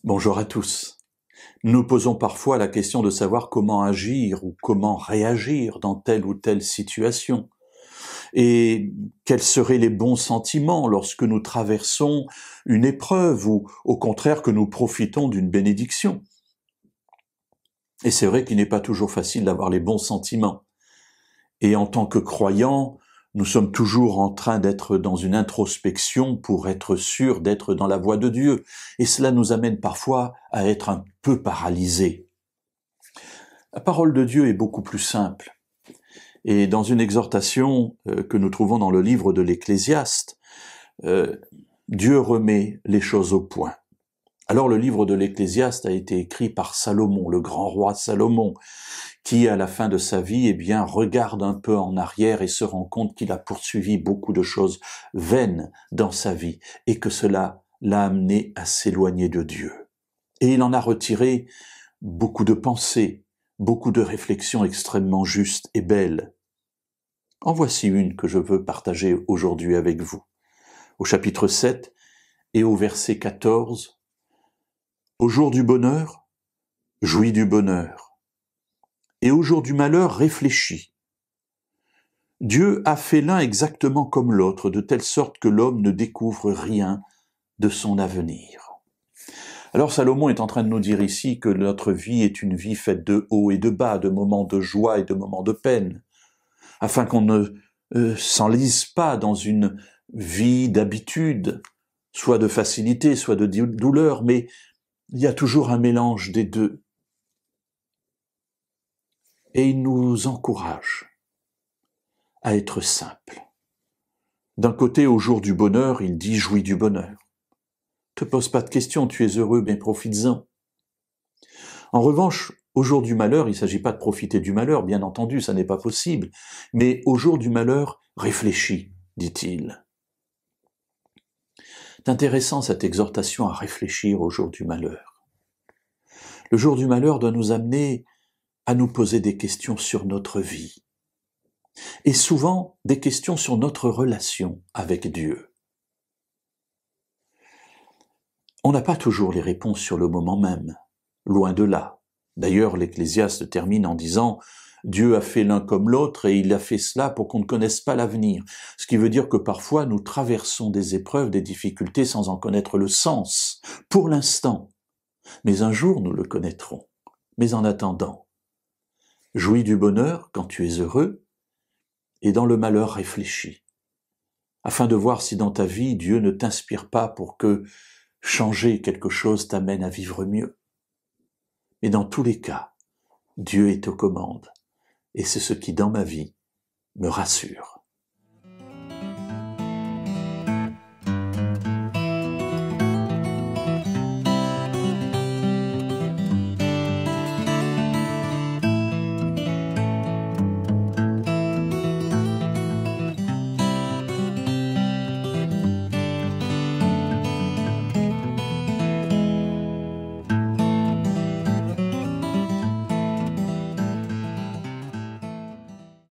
Bonjour à tous. Nous nous posons parfois la question de savoir comment agir ou comment réagir dans telle ou telle situation. Et quels seraient les bons sentiments lorsque nous traversons une épreuve ou au contraire que nous profitons d'une bénédiction. Et c'est vrai qu'il n'est pas toujours facile d'avoir les bons sentiments. Et en tant que croyants, nous sommes toujours en train d'être dans une introspection pour être sûrs d'être dans la voie de Dieu. Et cela nous amène parfois à être un peu paralysés. La parole de Dieu est beaucoup plus simple. Et dans une exhortation que nous trouvons dans le livre de l'Ecclésiaste, Dieu remet les choses au point. Alors le livre de l'Ecclésiaste a été écrit par Salomon, le grand roi Salomon, qui à la fin de sa vie, regarde un peu en arrière et se rend compte qu'il a poursuivi beaucoup de choses vaines dans sa vie et que cela l'a amené à s'éloigner de Dieu. Et il en a retiré beaucoup de pensées, beaucoup de réflexions extrêmement justes et belles. En voici une que je veux partager aujourd'hui avec vous. Au chapitre 7 et au verset 14, « Au jour du bonheur, jouis du bonheur. Et au jour du malheur, réfléchis. Dieu a fait l'un exactement comme l'autre, de telle sorte que l'homme ne découvre rien de son avenir. » Alors Salomon est en train de nous dire ici que notre vie est une vie faite de hauts et de bas, de moments de joie et de moments de peine, afin qu'on ne s'enlise pas dans une vie d'habitude, soit de facilité, soit de douleur, mais il y a toujours un mélange des deux. Et il nous encourage à être simples. D'un côté, au jour du bonheur, il dit « jouis du bonheur ». Te pose pas de questions, tu es heureux, bien profites-en. En revanche, au jour du malheur, il ne s'agit pas de profiter du malheur, bien entendu, ça n'est pas possible. Mais au jour du malheur, réfléchis, dit-il. C'est intéressant cette exhortation à réfléchir au jour du malheur. Le jour du malheur doit nous amener à nous poser des questions sur notre vie. Et souvent, des questions sur notre relation avec Dieu. On n'a pas toujours les réponses sur le moment même, loin de là. D'ailleurs, l'Ecclésiaste termine en disant « Dieu a fait l'un comme l'autre et il a fait cela pour qu'on ne connaisse pas l'avenir ». Ce qui veut dire que parfois nous traversons des épreuves, des difficultés sans en connaître le sens, pour l'instant. Mais un jour nous le connaîtrons. Mais en attendant, jouis du bonheur quand tu es heureux, et dans le malheur réfléchis, afin de voir si dans ta vie Dieu ne t'inspire pas pour que changer quelque chose t'amène à vivre mieux. Mais dans tous les cas, Dieu est aux commandes, et c'est ce qui dans ma vie me rassure.